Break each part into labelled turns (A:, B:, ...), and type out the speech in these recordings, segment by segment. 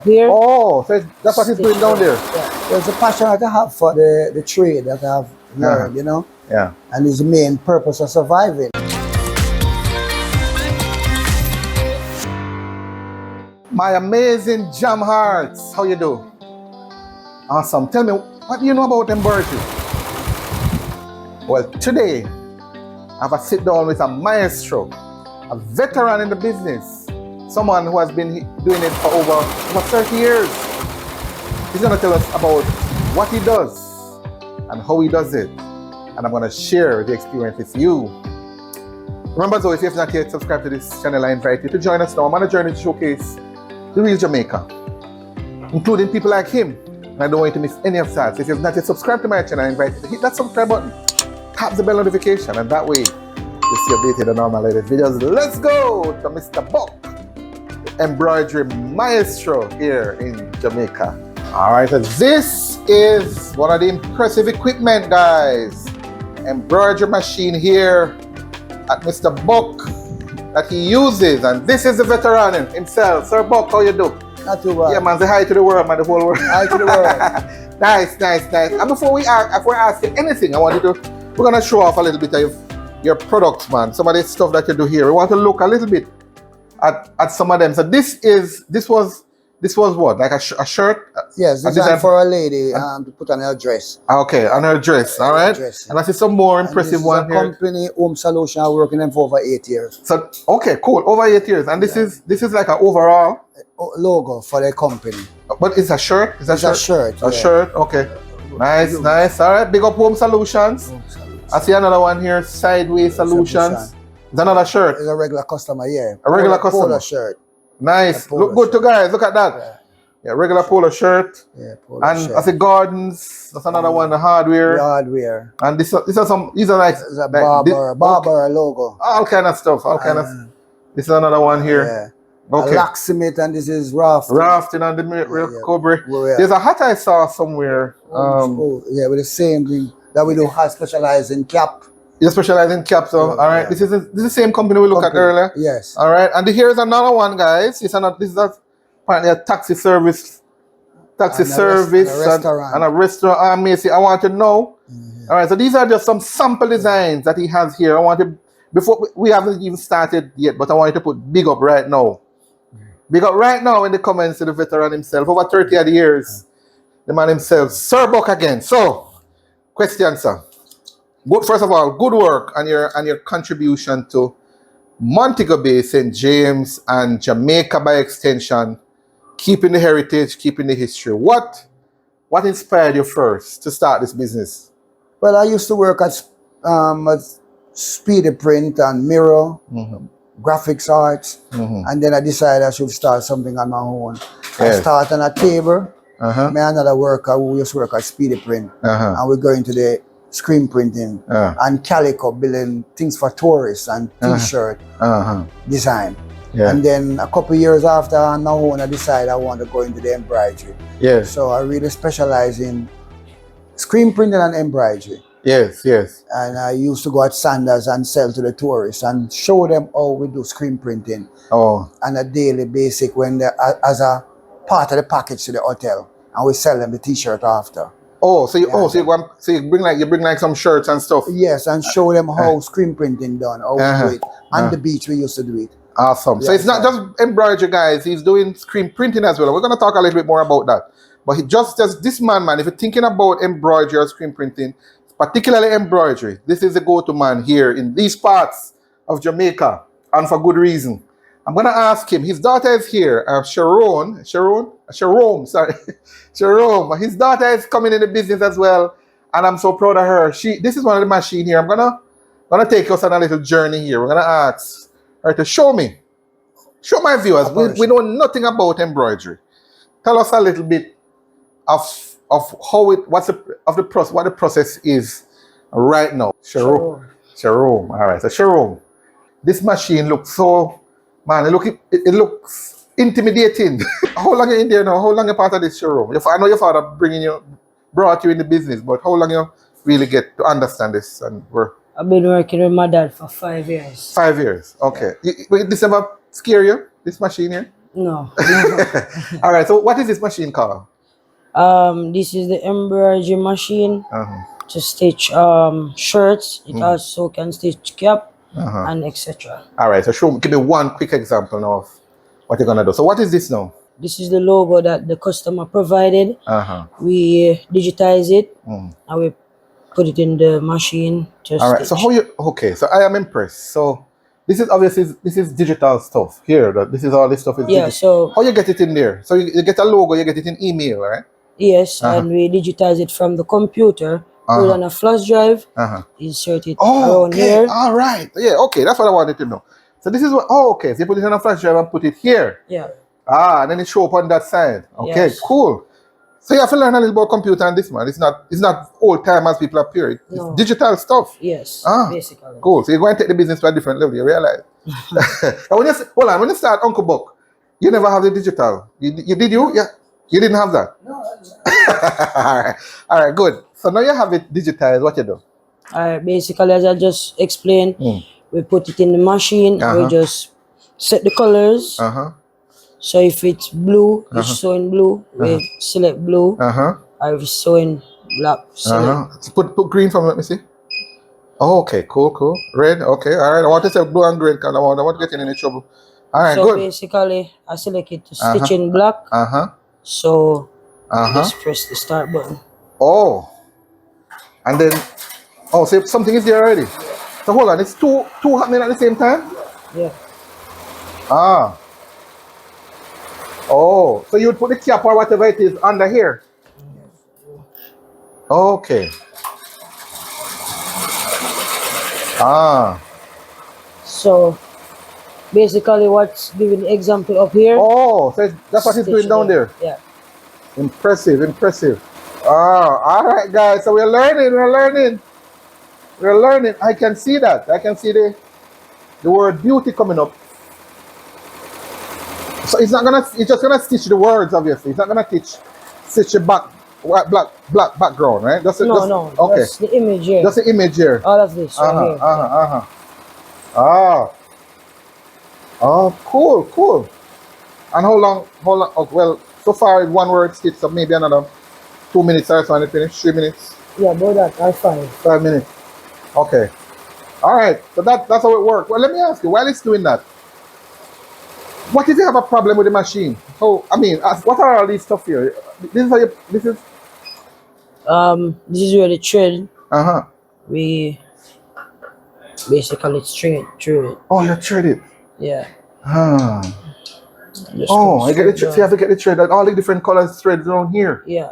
A: here.
B: Oh, so that's what he's doing down there.
A: Yeah. There's a passion that I have for the trade that I've learned, you know?
B: Yeah.
A: And his main purpose of surviving.
B: My amazing jam hearts. How you do? Awesome. Tell me, what do you know about embroidery? Well, today, I have a sit down with a maestro, a veteran in the business, someone who has been doing it for over 30 years. He's going to tell us about what he does and how he does it. And I'm going to share the experience with you. Remember though, if you have not yet subscribed to this channel, I invite you to join us now. I'm on a journey to showcase the real Jamaica, including people like him. And I don't want you to miss any of that. So if you have not yet subscribed to my channel, I invite you to hit that subscribe button, tap the bell notification, and that way you'll see updated on all my latest videos. Let's go to Mr. Buck, the Embroidery Maestro here in Jamaica. All right, so this is one of the impressive equipment, guys. Embroidery machine here at Mr. Buck that he uses, and this is the veteran himself. Sir Buck, how you do?
A: Not too bad.
B: Yeah, man, say hi to the world, man, the whole world.
A: Hi to the world.
B: Nice. And before we ask you anything, I want you to, we're gonna show off a little bit of your products, man. Some of the stuff that you do here. We want to look a little bit at some of them. So this was what, like a shirt?
A: Yes, designed for a lady to put on her dress.
B: Okay, on her dress, all right.
A: Dress, yeah.
B: And I see some more impressive one here.
A: Company Home Solution. I'm working them for over 8 years.
B: So okay, cool, over 8 years, and this is like an overall
A: logo for the company.
B: But it's a shirt. It's a shirt. A shirt. Okay. Nice. All right. Big up Home Solutions. I see another one here. Sideways Solutions. It's another shirt.
A: It's a regular customer, yeah.
B: A regular customer.
A: Polo shirt.
B: Nice. Look good to guys. Look at that. Yeah, regular polo shirt.
A: Yeah, polo
B: and
A: shirt.
B: I see Gardens. That's another one. The hardware.
A: The hardware.
B: And these are like
A: it's a barber logo.
B: All kind of stuff. All kind of. This is another one here.
A: Yeah.
B: Okay.
A: Locksmith, and this is rafting.
B: Rafting and the real Cobra. Yeah. There's a hat I saw somewhere.
A: Yeah, with the same thing that we do. Specialize in cap.
B: You specialize in caps, so all right. Yeah. This is the same company we looked at earlier.
A: Yes.
B: All right, and here's another one, guys. This is apparently a taxi service, and a restaurant. Macy, I want to know. All right, so these are just some sample designs that he has here. I want to, before we haven't even started yet, but I want you to put big up right now. Big up right now in the comments to the veteran himself, over 30 odd years. The man himself, Sir Buck again. So, question, sir. Good, first of all, good work and your contribution to Montego Bay, St. James, and Jamaica by extension, keeping the heritage, keeping the history. What inspired you first to start this business?
A: Well, I used to work at Speedy Print and Mirror, graphics arts, and then I decided I should start something on my own. Yes. I started on a table. Me and another worker who used to work at Speedy Print, and we go into the screen printing and calico, building things for tourists and t-shirt design. Yeah. And then a couple years after, now I decided I want to go into the embroidery. Yes. So I really specialize in screen printing and embroidery.
B: Yes.
A: And I used to go at Sanders and sell to the tourists and show them how we do screen printing on a daily basis as a part of the package to the hotel, and we sell them the t-shirt after. So you bring like some shirts and stuff. Yes, and show them how screen printing done, how we do it. On the beach we used to do it.
B: Awesome. Yes, so it's not just embroidery, guys. He's doing screen printing as well. We're gonna talk a little bit more about that. But he just this man, if you're thinking about embroidery or screen printing, particularly embroidery, this is the go-to man here in these parts of Jamaica, and for good reason. I'm gonna ask him. His daughter is here, Sharon. His daughter is coming in the business as well, and I'm so proud of her. This is one of the machines here. I'm gonna take us on a little journey here. We're gonna ask her to show my viewers. We know nothing about embroidery. Tell us a little bit of what the process is right now. Sharon. All right, so Sharon, this machine looks so. Man, it looks intimidating. How long are you in there now? How long are you part of this showroom? I know your father brought you in the business, but how long you really get to understand this?
C: I've been working with my dad for 5 years.
B: 5 years, okay. Did this ever scare you, this machine here?
C: No, never.
B: All right. So what is this machine called?
C: This is the embroidery machine to stitch shirts. It also can stitch cap and etc.
B: All right. So give me one quick example now of what you're gonna do. So what is this now?
C: This is the logo that the customer provided. We digitize it and we put it in the machine to
B: All right.
C: stitch.
B: So how you? Okay. So I am impressed. So this is obviously this is digital stuff here. This is all this stuff is digital.
C: So
B: how you get it in there? So you get a logo, you get it in email, right?
C: Yes, and we digitize it from the computer, put it on a flash drive, insert it around here.
B: All right. Yeah. Okay. That's what I wanted to know. So this is what. Oh, okay. So you put it on a flash drive and put it here.
C: Yeah.
B: And then it show up on that side. Okay.
C: Yes.
B: Cool. So you have to learn a little about computer and this, man. It's not old time as people appear. It's digital stuff.
C: Yes. Basically.
B: Cool. So you're going to take the business to a different level. You realize? And when you start Uncle Buck, you never have the digital. You did you? Yeah. You didn't have that?
A: No.
B: All right, good. So now you have it digitized. What you do?
C: Basically, as I just explained, we put it in the machine. We just set the colors. So if it's blue, it's showing blue. We select blue. Or if it's showing black, select.
B: Put green from. Let me see. Oh, okay, cool. Red. Okay, all right. I want to say blue and green because I want to get in any trouble. All right,
C: so
B: good.
C: Basically, I select it to stitch in black. So just press the start button.
B: Oh, and then so something is there already. So hold on, it's two happening at the same time.
C: Yeah.
B: Oh, so you would put the cap or whatever it is under here. Okay.
C: So basically, what's giving the example up here?
B: Oh, so that's what he's doing down there.
C: Yeah.
B: Impressive. All right, guys. So we're learning. I can see that. I can see the word beauty coming up. So it's just gonna stitch the words, obviously. It's not gonna stitch the black background, right?
C: No.
B: Okay.
C: That's the image here.
B: That's the image here.
C: All of this right here.
B: Oh, cool. And how long? Oh, well, so far it's one word stitch, so maybe another 2 minutes or so, and it finish 3 minutes.
C: Yeah, about that. That's
B: 5 minutes. Okay. All right. So that's how it works. Well, let me ask you, while it's doing that, what if you have a problem with the machine? So I mean, what are all these stuff here? This is
C: this is where the thread. We basically thread through it.
B: Oh, you thread it.
C: Yeah.
B: I get the thread. So you have to get the thread, like all the different colors threads around here.
C: Yeah.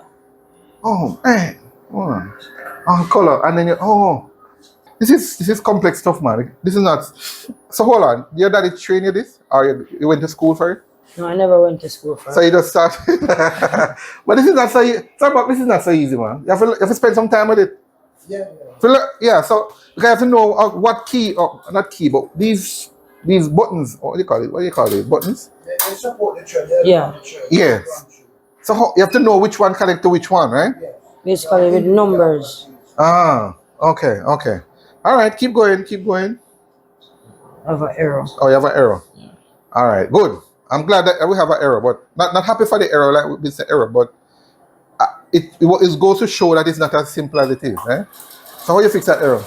B: Oh man. Color, and then this is complex stuff, man. This is not. So hold on, your daddy trained you this, or you went to school for it?
C: No, I never went to school for it.
B: So you just start. But this is not so. This is not so easy, man. You have to spend some time with it. Yeah. So you have to know what key, not key, but these buttons. What do you call it? Buttons.
A: They support the thread.
C: Yeah.
B: Yes. So you have to know which one connect to which one, right?
A: Yeah.
C: Basically with numbers.
B: Okay. All right, keep going.
C: I have an arrow.
B: Oh, you have an arrow. Yeah. All right, good. I'm glad that we have an arrow, but not happy for the arrow, like it's an error, but it goes to show that it's not as simple as it is, right? So how you fix that error?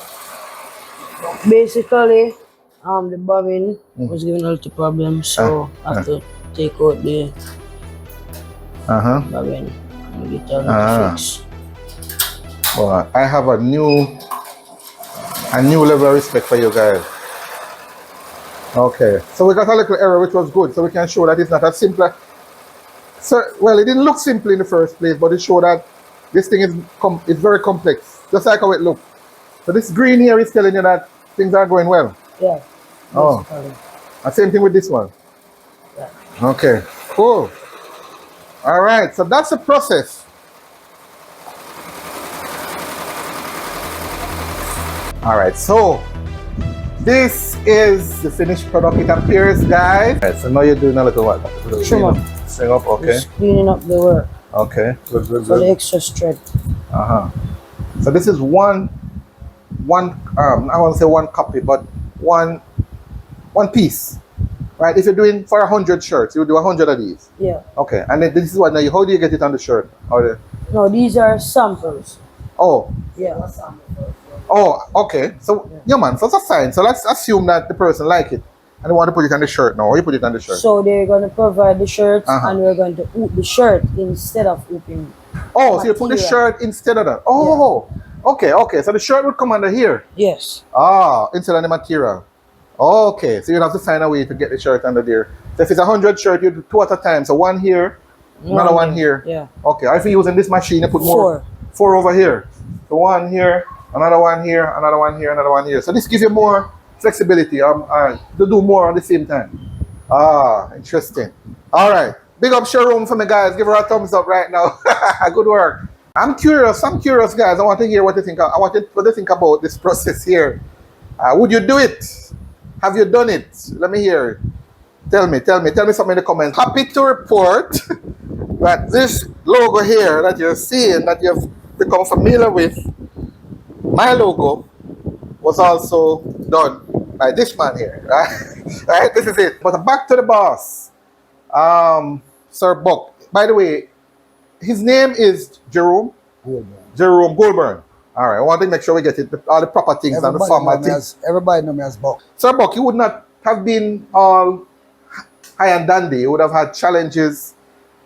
C: Basically, the bobbin was giving a little problem, so I have to take out the bobbin and get a little fix.
B: Well, I have a new level of respect for you guys. Okay, so we got a little error, which was good, so we can show that it's not as simple. So, well, it didn't look simple in the first place, but it showed that this thing is very complex, just like how it looked. So this green here is telling you that things are going well.
C: Yeah.
B: Oh, and same thing with this one.
C: Yeah.
B: Okay, cool. All right, so that's the process. All right, so this is the finished product. It appears, guys. All right, so now you're doing a little what?
C: Trim up.
B: String up, okay.
C: Just cleaning up the work.
B: Okay, good.
C: For the extra thread.
B: So this is one. I want to say one copy, but one piece. Right, if you're doing for 100 shirts, you do 100 of these.
C: Yeah.
B: Okay, and then this is what now. How do you get it on the shirt? Or
C: No, these are samples.
B: oh,
C: Yeah.
B: oh, okay. So yeah, man. So that's fine. So let's assume that the person like it and they want to put it on the shirt now. Or you put it on the shirt.
C: So they're gonna provide the shirts, and we're going to hoop the shirt instead of hooping.
B: Oh, so you put the shirt instead of that. Oh, okay, okay. So the shirt would come under here.
C: Yes.
B: Ah, instead of the material. Okay, so you have to find a way to get the shirt under there. So if it's 100 shirt, you do 2 at a time. So one here, another one here.
C: Yeah.
B: Okay, or if you're using this machine, you put more.
C: 4.
B: 4 over here. So one here, another one here, another one here, another one here. So this gives you more flexibility to do more at the same time. Ah, interesting. All right. Big up showroom for me, guys. Give her a thumbs up right now. Good work. I'm curious, guys. I want to hear what you think. I want to think about this process here. Would you do it? Have you done it? Let me hear. Tell me something in the comments. Happy to report that this logo here that you're seeing, that you've become familiar with, my logo, was also done by this man here, right? Right? This is it. But back to the boss, Sir Buck. By the way, his name is Jerome Goulburn. All right, I want to make sure we get it, all the proper things and the formal things.
A: Everybody know me as Buck.
B: Sir Buck, you would not have been all high and dandy. You would have had challenges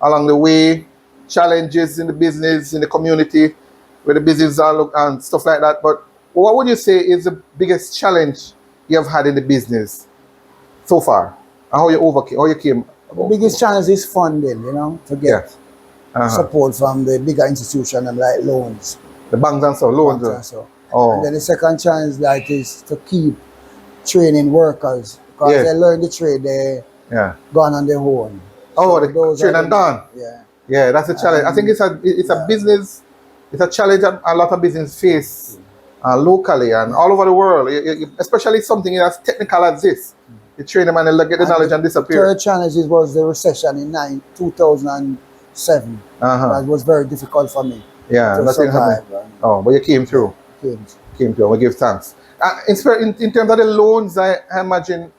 B: along the way, challenges in the business, in the community, where the business are look and stuff like that. But what would you say is the biggest challenge you have had in the business so far? And how you came?
A: The biggest challenge is funding, you know, to get support from the bigger institution and like loans.
B: The banks and so, loans.
A: And then the second challenge like is to keep training workers, because they learn the trade, they gone on their own.
B: Oh, so train and done. Yeah, that's a challenge. I think it's a business. It's a challenge that a lot of business face locally and all over the world, especially something as technical as this. You train them and they get the knowledge and disappear.
A: The third challenge was the recession in 2007. That was very difficult for me.
B: Yeah, nothing happened. Oh, but you came through. Came through. We give thanks. In terms of the loans, I imagine,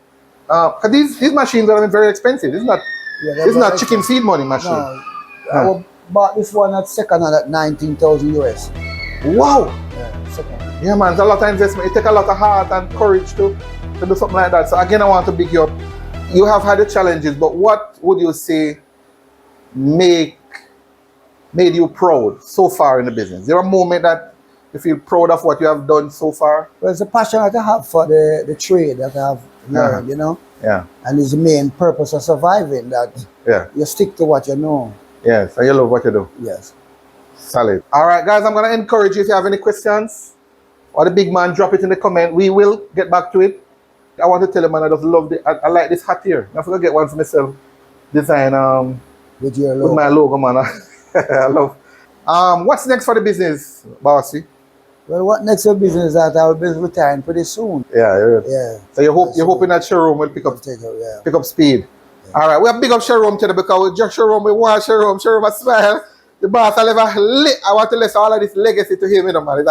B: because these machines are very expensive. It's not chicken feed money machine.
A: No, I bought this one at second hand at 19,000 US.
B: Wow.
A: Yeah, second.
B: Yeah, man, it's a lot of investment. It takes a lot of heart and courage to do something like that. So again, I want to big you up. You have had the challenges, but what would you say made you proud so far in the business? Is there a moment that you feel proud of what you have done so far?
A: Well, it's a passion that I have for the trade that I have learned, you know?
B: Yeah.
A: And it's the main purpose of surviving, that you stick to what you know.
B: Yes, and you love what you do.
A: Yes.
B: Solid. All right, guys, I'm going to encourage you if you have any questions or the big man, drop it in the comment. We will get back to it. I want to tell you, man, I just love I like this hat here. I'm going to get one for myself. Design
A: with your logo.
B: With my logo, man. I love. What's next for the business, Bossy?
A: Well, what next for business is that I will be retiring pretty soon.
B: Yeah. So you're hoping that showroom will pick up speed. Yeah. All right, we have big up showroom today because we just showroom, we want showroom a smile. The boss I want to let all of this legacy to him, you know, man. It's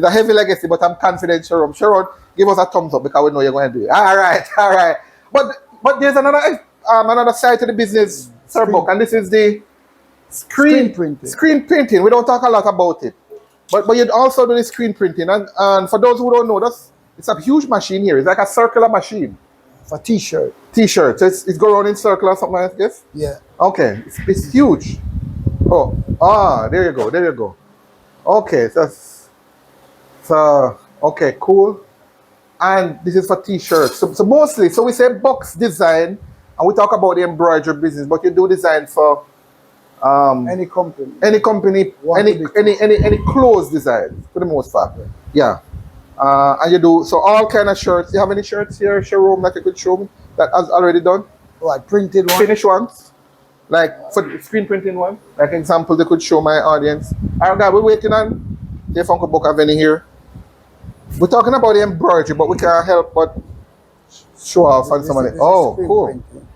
B: a heavy legacy, but I'm confident showroom. Showroom, give us a thumbs up because we know you're going to do it. All right. But there's another side to the business, Sir Buck, and this is the screen printing. We don't talk a lot about it. But you'd also do the screen printing. And for those who don't know, it's a huge machine here. It's like a circular machine.
A: For t-shirt.
B: T-shirt. So it's go around in circle or something like this?
A: Yeah.
B: Okay. It's huge. There you go. Okay. Okay, cool. And this is for t-shirts. So mostly, so we say box design, and we talk about the embroidery business, but you do design for any company, any clothes design for the most part. Yeah. And you do so all kind of shirts. You have any shirts here, showroom that you could show me that has already done?
A: Like printed ones?
B: Finished ones? Like for screen printing one? Like example they could show my audience. Alright guys, we're waiting on the Funko Book have any here. We're talking about the embroidery, but we can't help but show off on somebody. Oh, cool. Printing.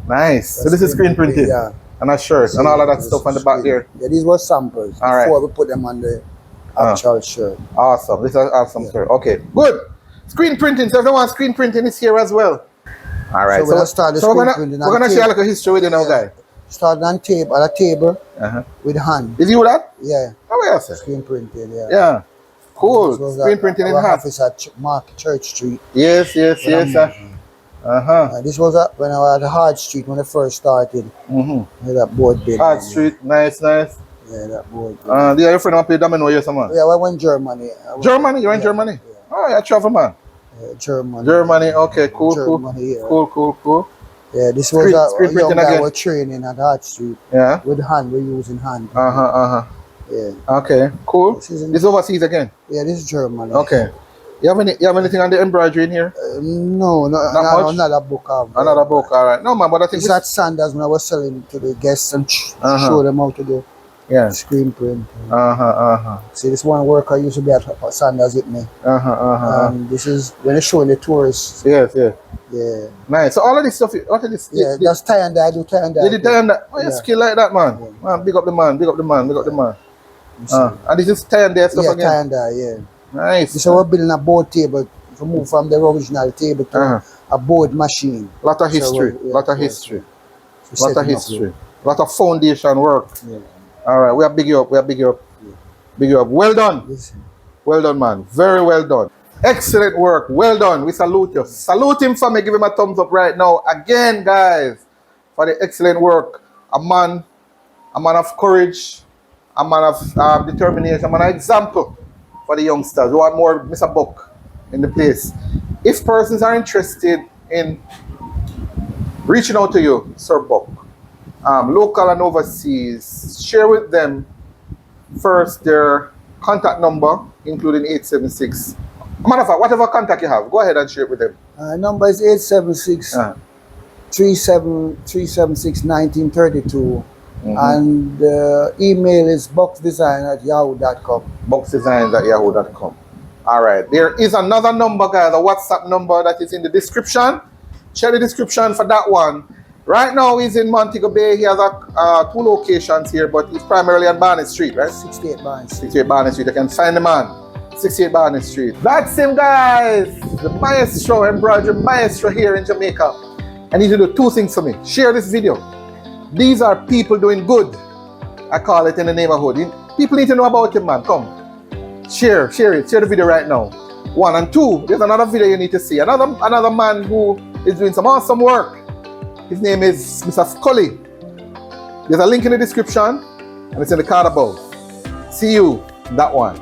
B: Nice. So this is screen printed. Yeah. And a shirt and all of that stuff on the back there.
A: Yeah, these were samples before we put them on the actual shirt.
B: Awesome. This is awesome shirt. Okay, good. Screen printing. So everyone, screen printing is here as well. All right.
A: So when I started
B: so we're
A: screen
B: gonna
A: printing
B: we're
A: on
B: gonna share
A: tape,
B: like a history with you now, guy.
A: started on tape at a table with hand.
B: Is you that?
A: Yeah,
B: Oh yes, sir.
A: screen printing. Yeah.
B: Yeah. Cool.
A: This was
B: Screen printing in
A: our
B: hand.
A: office at Market Church Street.
B: Yes, yes,
A: when
B: yes,
A: I'm-
B: sir. Uh-huh.
A: This was when I was at Hard Street when I first started.
B: Mm-hmm.
A: That board bed.
B: Hard Street, nice, nice.
A: Yeah, that board bed.
B: Do you have a friend who play domino here, someone?
A: Yeah, I went Germany.
B: Germany? You're in Germany?
A: Yeah.
B: Oh, you're a travel man.
A: Germany.
B: Germany, okay, cool,
A: Germany, yeah.
B: cool.
A: Yeah, this was
B: Screen
A: a young
B: printing
A: guy
B: again.
A: was training at Hart Street.
B: Yeah.
A: With hand, we're using hand. Yeah.
B: Okay, cool. This is overseas again.
A: Yeah, this is Germany.
B: Okay. You have anything on the embroidery in here?
A: No,
B: Not much?
A: another book.
B: Another book, all right. No, man, but I think
A: it's at Sanders when I was selling to the guests and show them how to do screen print. See, this one worker used to be at Sanders with me. This is when they're showing the tourists.
B: Yes.
A: Yeah.
B: Nice. So all of this stuff, what is this?
A: Yeah, that's tie and dye. I do tie and dye.
B: You did tie and dye? Oh, you
A: Yeah.
B: skill like that, man.
A: Yeah.
B: Man, big up the man. And this is tie and dye stuff
A: Yeah,
B: again?
A: tie and dye, yeah.
B: Nice.
A: So we're building a board table to move from the original table to a board machine.
B: Lot of history. Lot of foundation work.
A: Yeah.
B: All right, we are big you up. Big you up. Well done.
A: Yes.
B: Well done, man. Very well done. Excellent work. Well done. We salute you. Salute him for me. Give him a thumbs up right now. Again, guys, for the excellent work. A man of courage, a man of determination, a man of example for the youngsters who want more Mr. Buck in the place. If persons are interested in reaching out to you, Sir Buck, local and overseas, share with them first their contact number, including 876. Matter of fact, whatever contact you have, go ahead and share it with them.
A: Number is 876 376 1932. And email is boxdesign@yahoo.com.
B: Boxdesigns@yahoo.com. All right. There is another number, guys, a WhatsApp number that is in the description. Check the description for that one. Right now, he's in Montego Bay. He has 2 locations here, but he's primarily on Barnett Street, right?
A: 68 Barnett Street.
B: 68 Barnett Street. You can find the man. 68 Barnett Street. That's him, guys. The Maestro, Embroidery Maestro here in Jamaica. I need you to do 2 things for me. Share this video. These are people doing good. I call it in the neighborhood. People need to know about him, man. Come. Share it. Share the video right now. 1 and 2. There's another video you need to see. Another man who is doing some awesome work. His name is Mr. Scully. There's a link in the description and it's in the card above. See you in that one.